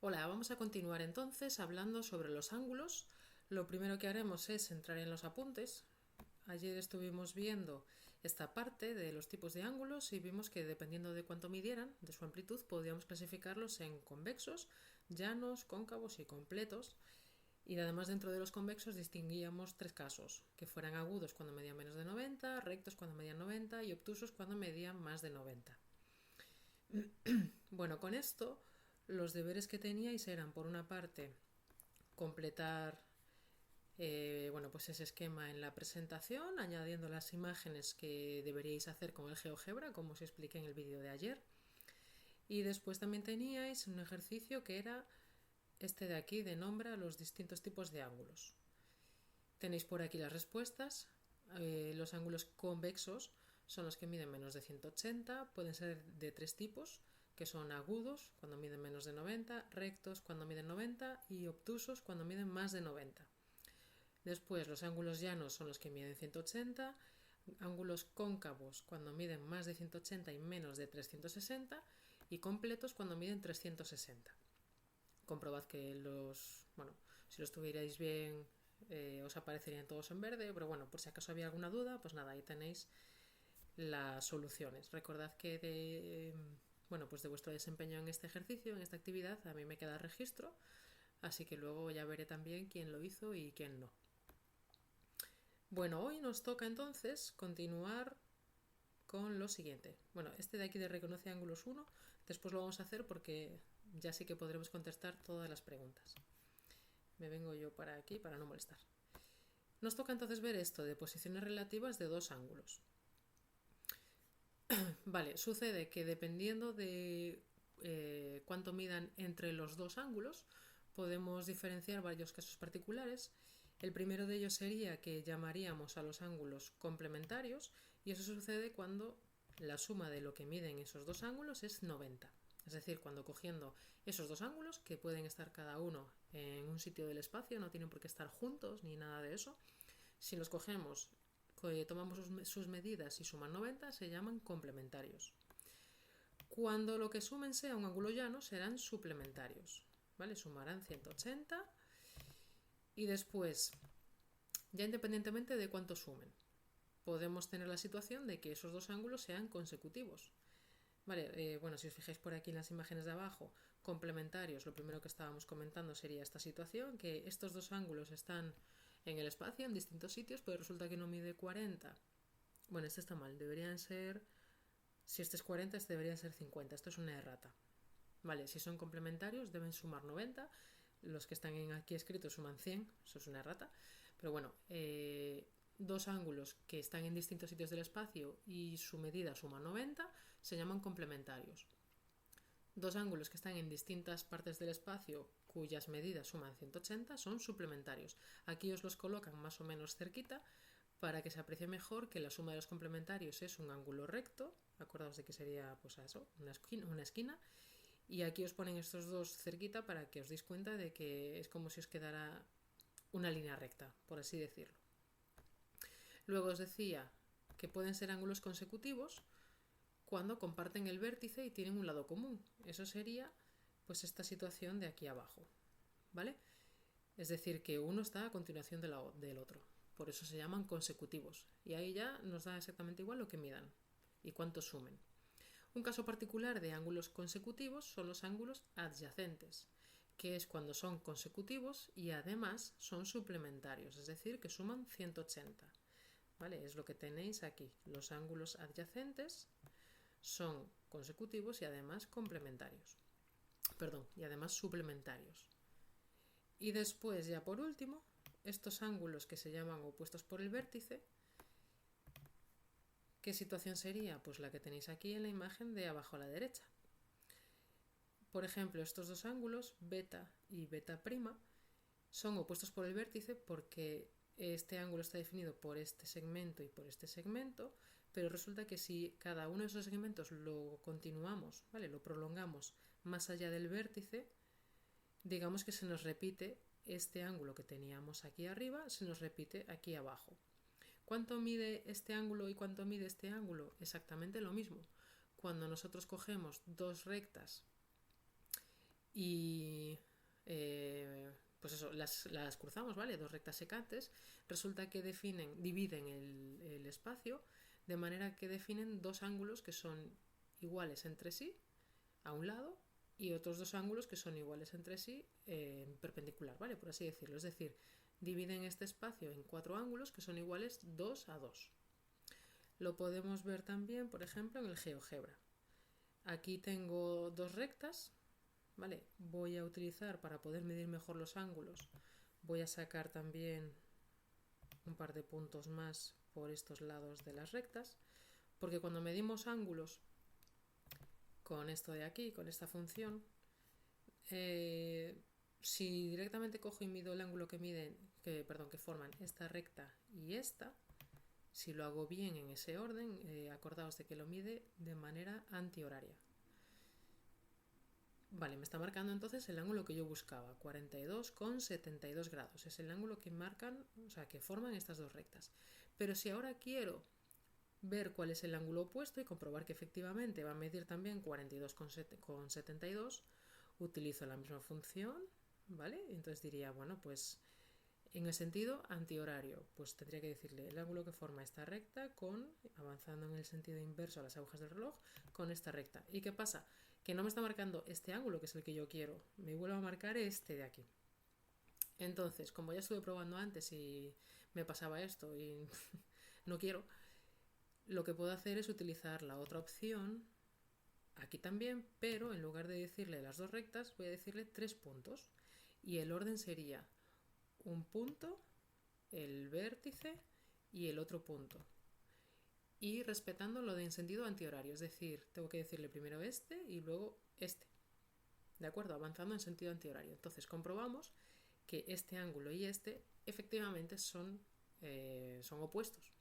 Hola, vamos a continuar entonces hablando sobre los ángulos. Lo primero que haremos es entrar en los apuntes. Ayer estuvimos viendo esta parte de los tipos de ángulos y vimos que dependiendo de cuánto midieran, de su amplitud, podíamos clasificarlos en convexos, llanos, cóncavos y completos. Y además dentro de los convexos distinguíamos tres casos, que fueran agudos cuando medían menos de 90, rectos cuando medían 90 y obtusos cuando medían más de 90. Bueno, con esto los deberes que teníais eran, por una parte, completar pues ese esquema en la presentación, añadiendo las imágenes que deberíais hacer con el GeoGebra, como os expliqué en el vídeo de ayer. Y después también teníais un ejercicio que era este de aquí, de nombra los distintos tipos de ángulos. Tenéis por aquí las respuestas. Los ángulos convexos son los que miden menos de 180, pueden ser de tres tipos, que son agudos cuando miden menos de 90, rectos cuando miden 90 y obtusos cuando miden más de 90. Después los ángulos llanos son los que miden 180, ángulos cóncavos cuando miden más de 180 y menos de 360 y completos cuando miden 360. Comprobad que si los tuvierais bien os aparecerían todos en verde, pero bueno, por si acaso había alguna duda, pues nada, ahí tenéis las soluciones. Recordad que de vuestro desempeño en este ejercicio, en esta actividad, a mí me queda registro, así que luego ya veré también quién lo hizo y quién no. Bueno, hoy nos toca entonces continuar con lo siguiente. Bueno, este de aquí de reconoce ángulos 1, después lo vamos a hacer porque ya sí que podremos contestar todas las preguntas. Me vengo yo para aquí para no molestar. Nos toca entonces ver esto de posiciones relativas de dos ángulos. Vale, sucede que dependiendo de cuánto midan entre los dos ángulos, podemos diferenciar varios casos particulares. El primero de ellos sería que llamaríamos a los ángulos complementarios y eso sucede cuando la suma de lo que miden esos dos ángulos es 90. Es decir, cuando cogiendo esos dos ángulos, que pueden estar cada uno en un sitio del espacio, no tienen por qué estar juntos ni nada de eso, si los cogemos, tomamos sus medidas y suman 90, se llaman complementarios. Cuando lo que sumen sea un ángulo llano, serán suplementarios. ¿Vale? Sumarán 180 y después, ya independientemente de cuánto sumen, podemos tener la situación de que esos dos ángulos sean consecutivos. Vale, si os fijáis por aquí en las imágenes de abajo, complementarios, lo primero que estábamos comentando sería esta situación, que estos dos ángulos están en el espacio, en distintos sitios, pero resulta que no mide 40. Bueno, este está mal, deberían ser, si este es 40, este debería ser 50, esto es una errata. Vale, si son complementarios deben sumar 90, los que están aquí escritos suman 100, eso es una errata, pero bueno, dos ángulos que están en distintos sitios del espacio y su medida suma 90 se llaman complementarios. Dos ángulos que están en distintas partes del espacio cuyas medidas suman 180 son suplementarios. Aquí os los colocan más o menos cerquita para que se aprecie mejor que la suma de los complementarios es un ángulo recto. Acordaos de que sería pues eso, una esquina. Y aquí os ponen estos dos cerquita para que os deis cuenta de que es como si os quedara una línea recta, por así decirlo. Luego os decía que pueden ser ángulos consecutivos cuando comparten el vértice y tienen un lado común. Eso sería pues esta situación de aquí abajo, ¿vale? Es decir, que uno está a continuación del otro. Por eso se llaman consecutivos. Y ahí ya nos da exactamente igual lo que midan y cuánto sumen. Un caso particular de ángulos consecutivos son los ángulos adyacentes, que es cuando son consecutivos y además son suplementarios, es decir, que suman 180. ¿Vale? Es lo que tenéis aquí. Los ángulos adyacentes son consecutivos y además complementarios. Y además suplementarios. Y después, ya por último, estos ángulos que se llaman opuestos por el vértice, ¿qué situación sería? Pues la que tenéis aquí en la imagen de abajo a la derecha. Por ejemplo, estos dos ángulos, beta y beta prima, son opuestos por el vértice porque este ángulo está definido por este segmento y por este segmento, pero resulta que si cada uno de esos segmentos lo continuamos, ¿vale? Lo prolongamos más allá del vértice, digamos que se nos repite este ángulo que teníamos aquí arriba, se nos repite aquí abajo. ¿Cuánto mide este ángulo y cuánto mide este ángulo? Exactamente lo mismo. Cuando nosotros cogemos dos rectas y pues eso, las cruzamos, ¿vale? Dos rectas secantes. Resulta que dividen el espacio de manera que definen dos ángulos que son iguales entre sí a un lado y otros dos ángulos que son iguales entre sí perpendicular, ¿vale? Por así decirlo. Es decir, dividen este espacio en cuatro ángulos que son iguales 2 a 2. Lo podemos ver también, por ejemplo, en el GeoGebra. Aquí tengo dos rectas, ¿vale? Voy a utilizar, para poder medir mejor los ángulos, voy a sacar también un par de puntos más por estos lados de las rectas, porque cuando medimos ángulos con esto de aquí, con esta función, si directamente cojo y mido el ángulo que forman esta recta y esta, si lo hago bien en ese orden, acordaos de que lo mide de manera antihoraria. Vale, me está marcando entonces el ángulo que yo buscaba, 42,72 grados. Es el ángulo que marcan, o sea, que forman estas dos rectas. Pero si ahora quiero ver cuál es el ángulo opuesto y comprobar que efectivamente va a medir también 42,72, utilizo la misma función, ¿vale? Entonces diría, bueno, pues en el sentido antihorario, pues tendría que decirle el ángulo que forma esta recta avanzando en el sentido inverso a las agujas del reloj, con esta recta. ¿Y qué pasa? Que no me está marcando este ángulo, que es el que yo quiero, me vuelve a marcar este de aquí. Entonces, como ya estuve probando antes y me pasaba esto y no quiero, lo que puedo hacer es utilizar la otra opción aquí también, pero en lugar de decirle las dos rectas, voy a decirle 3 puntos. Y el orden sería un punto, el vértice y el otro punto. Y respetando lo de en sentido antihorario, es decir, tengo que decirle primero este y luego este. ¿De acuerdo? Avanzando en sentido antihorario. Entonces comprobamos que este ángulo y este efectivamente son opuestos.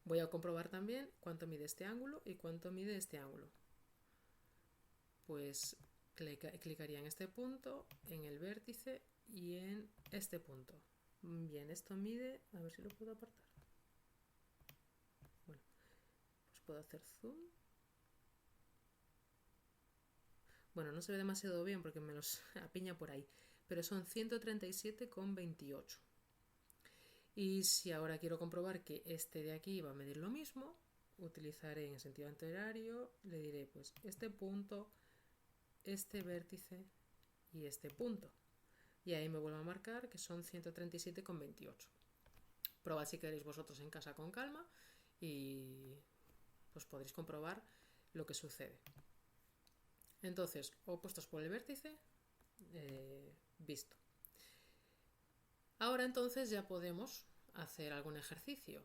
Voy a comprobar también cuánto mide este ángulo y cuánto mide este ángulo. Pues clicaría en este punto, en el vértice y en este punto. Bien, esto mide, a ver si lo puedo apartar. Bueno, pues puedo hacer zoom. Bueno, no se ve demasiado bien porque me los apiña por ahí, pero son 137,28. Y si ahora quiero comprobar que este de aquí va a medir lo mismo, utilizaré en sentido antihorario, le diré pues este punto, este vértice y este punto. Y ahí me vuelvo a marcar que son 137,28. Probad si queréis vosotros en casa con calma y pues podréis comprobar lo que sucede. Entonces, opuestos por el vértice, visto. Ahora entonces ya podemos hacer algún ejercicio.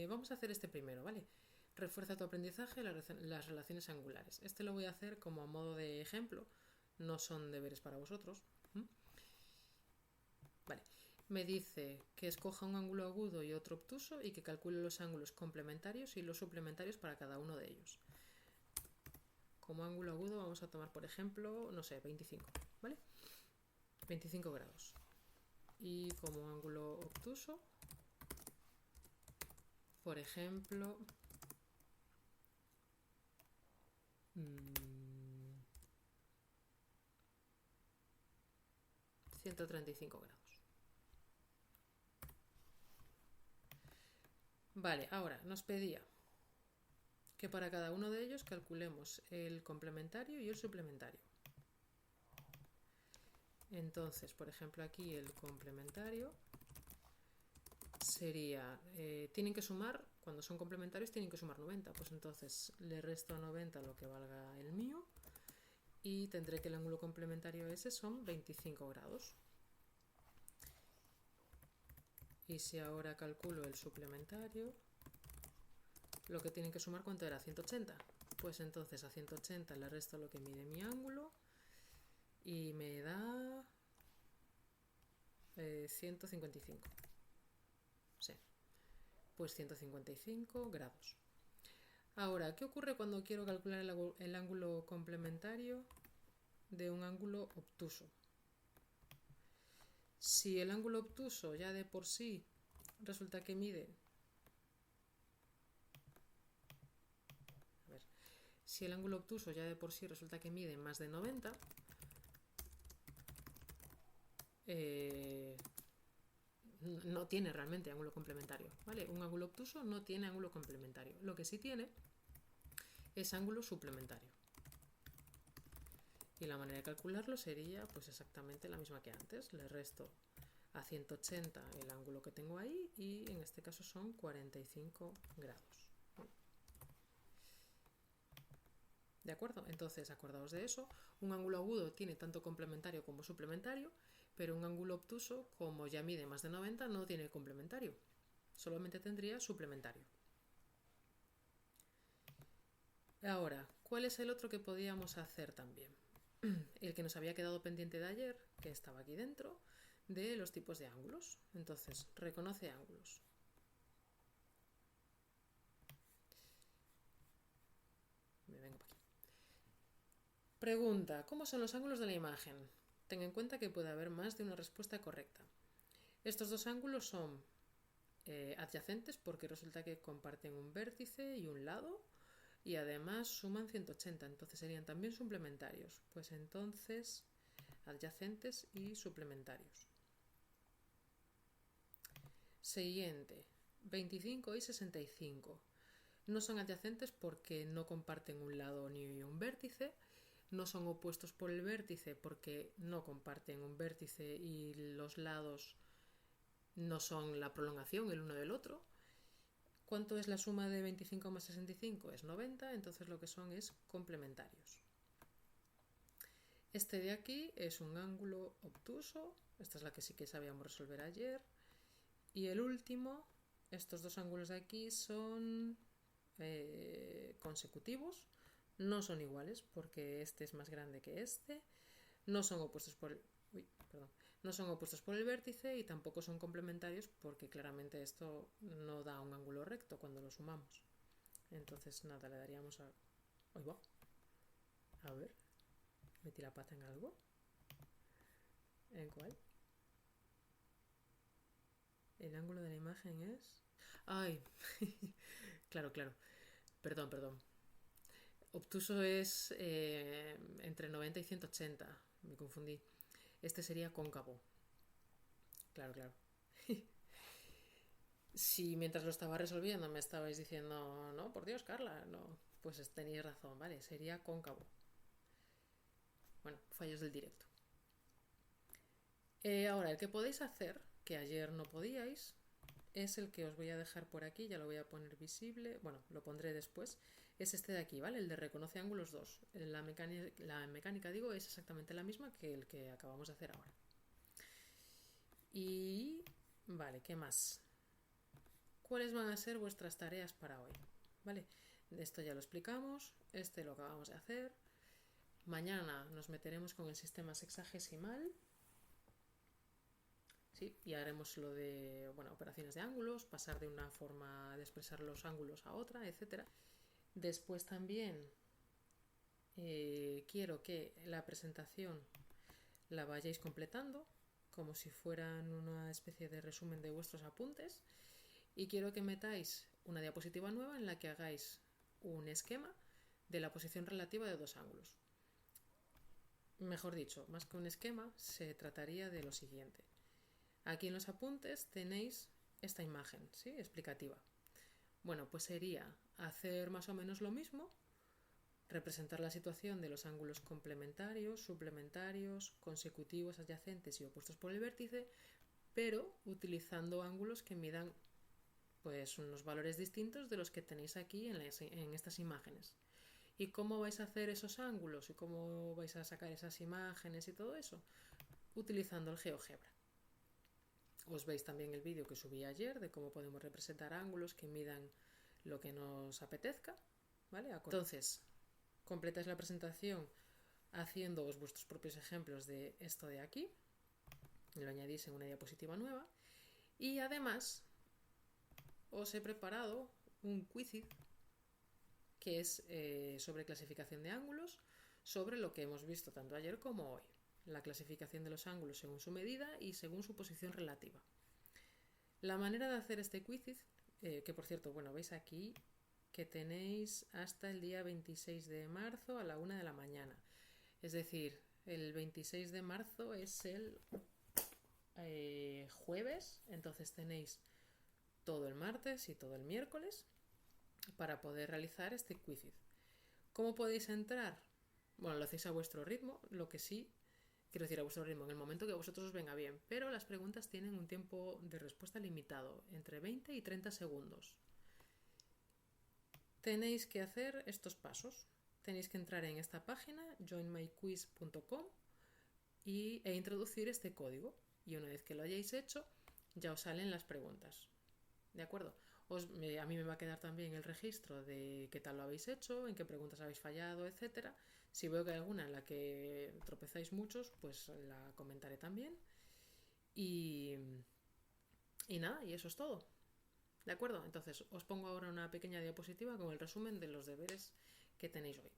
Vamos a hacer este primero, ¿vale? Refuerza tu aprendizaje las relaciones angulares. Este lo voy a hacer como a modo de ejemplo, no son deberes para vosotros. Vale, me dice que escoja un ángulo agudo y otro obtuso y que calcule los ángulos complementarios y los suplementarios para cada uno de ellos. Como ángulo agudo vamos a tomar, por ejemplo, no sé, 25, ¿vale? 25 grados. Y como ángulo obtuso, por ejemplo, 135 grados. Vale, ahora nos pedía que para cada uno de ellos calculemos el complementario y el suplementario. Entonces, por ejemplo, aquí el complementario sería, tienen que sumar, cuando son complementarios tienen que sumar 90, pues entonces le resto a 90 lo que valga el mío y tendré que el ángulo complementario ese son 25 grados. Y si ahora calculo el suplementario, lo que tienen que sumar, ¿cuánto era? 180. Pues entonces a 180 le resto lo que mide mi ángulo y me da 155. Sí, pues 155 grados. Ahora, ¿qué ocurre cuando quiero calcular el ángulo complementario de un ángulo obtuso? Si el ángulo obtuso ya de por sí resulta que mide... Si el ángulo obtuso ya de por sí resulta que mide más de 90, no tiene realmente ángulo complementario, ¿vale? Un ángulo obtuso no tiene ángulo complementario. Lo que sí tiene es ángulo suplementario. Y la manera de calcularlo sería pues exactamente la misma que antes. Le resto a 180 el ángulo que tengo ahí y en este caso son 45 grados. ¿De acuerdo? Entonces, acordaos de eso. Un ángulo agudo tiene tanto complementario como suplementario, pero un ángulo obtuso, como ya mide más de 90, no tiene complementario. Solamente tendría suplementario. Ahora, ¿cuál es el otro que podíamos hacer también? El que nos había quedado pendiente de ayer, que estaba aquí dentro, de los tipos de ángulos. Entonces, reconoce ángulos. Me vengo para aquí. Pregunta, ¿cómo son los ángulos de la imagen? Ten en cuenta que puede haber más de una respuesta correcta. Estos dos ángulos son adyacentes porque resulta que comparten un vértice y un lado y además suman 180, entonces serían también suplementarios. Pues entonces, adyacentes y suplementarios. Siguiente, 25 y 65. No son adyacentes porque no comparten un lado ni un vértice. No son opuestos por el vértice porque no comparten un vértice y los lados no son la prolongación el uno del otro. ¿Cuánto es la suma de 25 más 65? Es 90, entonces lo que son es complementarios. Este de aquí es un ángulo obtuso, esta es la que sí que sabíamos resolver ayer. Y el último, estos dos ángulos de aquí son consecutivos, no son iguales porque este es más grande que este, no son opuestos por el, no son opuestos por el vértice y tampoco son complementarios porque claramente esto no da un ángulo recto cuando lo sumamos. Entonces nada, le daríamos a... Ahí va. A ver, metí la pata en algo. ¿En cuál? El ángulo de la imagen es... ¡Ay! Claro. Perdón. Obtuso es entre 90 y 180. Me confundí. Este sería cóncavo. Claro. Si mientras lo estaba resolviendo me estabais diciendo, no, por Dios, Carla, no, pues tenéis razón, vale, sería cóncavo. Bueno, fallos del directo. Ahora, el que podéis hacer, que ayer no podíais, es el que os voy a dejar por aquí, ya lo voy a poner visible, bueno, lo pondré después, es este de aquí, ¿vale? El de reconoce ángulos 2. La mecánica, digo, es exactamente la misma que el que acabamos de hacer ahora. Y, vale, ¿qué más? ¿Cuáles van a ser vuestras tareas para hoy? ¿Vale? Esto ya lo explicamos, este lo acabamos de hacer. Mañana nos meteremos con el sistema sexagesimal. Sí, y haremos lo de operaciones de ángulos, pasar de una forma de expresar los ángulos a otra, etc. Después también quiero que la presentación la vayáis completando como si fueran una especie de resumen de vuestros apuntes y quiero que metáis una diapositiva nueva en la que hagáis un esquema de la posición relativa de dos ángulos. Mejor dicho, más que un esquema, se trataría de lo siguiente. Aquí en los apuntes tenéis esta imagen, ¿sí? Explicativa. Bueno, pues sería hacer más o menos lo mismo, representar la situación de los ángulos complementarios, suplementarios, consecutivos, adyacentes y opuestos por el vértice, pero utilizando ángulos que midan pues unos valores distintos de los que tenéis aquí en estas imágenes. ¿Y cómo vais a hacer esos ángulos? ¿Y cómo vais a sacar esas imágenes y todo eso? Utilizando el GeoGebra. Os veis también el vídeo que subí ayer de cómo podemos representar ángulos que midan lo que nos apetezca, ¿vale? Entonces, completáis la presentación haciéndoos vuestros propios ejemplos de esto de aquí, lo añadís en una diapositiva nueva y además os he preparado un quiz que es sobre clasificación de ángulos, sobre lo que hemos visto tanto ayer como hoy. La clasificación de los ángulos según su medida y según su posición relativa. La manera de hacer este quiz, que por cierto, veis aquí que tenéis hasta el día 26 de marzo a la 1 de la mañana. Es decir, el 26 de marzo es el jueves, entonces tenéis todo el martes y todo el miércoles para poder realizar este quiz. ¿Cómo podéis entrar? Bueno, lo hacéis a vuestro ritmo, lo que sí, quiero decir a vuestro ritmo, en el momento que a vosotros os venga bien, pero las preguntas tienen un tiempo de respuesta limitado, entre 20 y 30 segundos. Tenéis que hacer estos pasos. Tenéis que entrar en esta página, joinmyquiz.com, e introducir este código. Y una vez que lo hayáis hecho, ya os salen las preguntas. ¿De acuerdo? A mí me va a quedar también el registro de qué tal lo habéis hecho, en qué preguntas habéis fallado, etcétera. Si veo que hay alguna en la que tropezáis muchos, pues la comentaré también. Y, y nada, y eso es todo. ¿De acuerdo? Entonces os pongo ahora una pequeña diapositiva con el resumen de los deberes que tenéis hoy.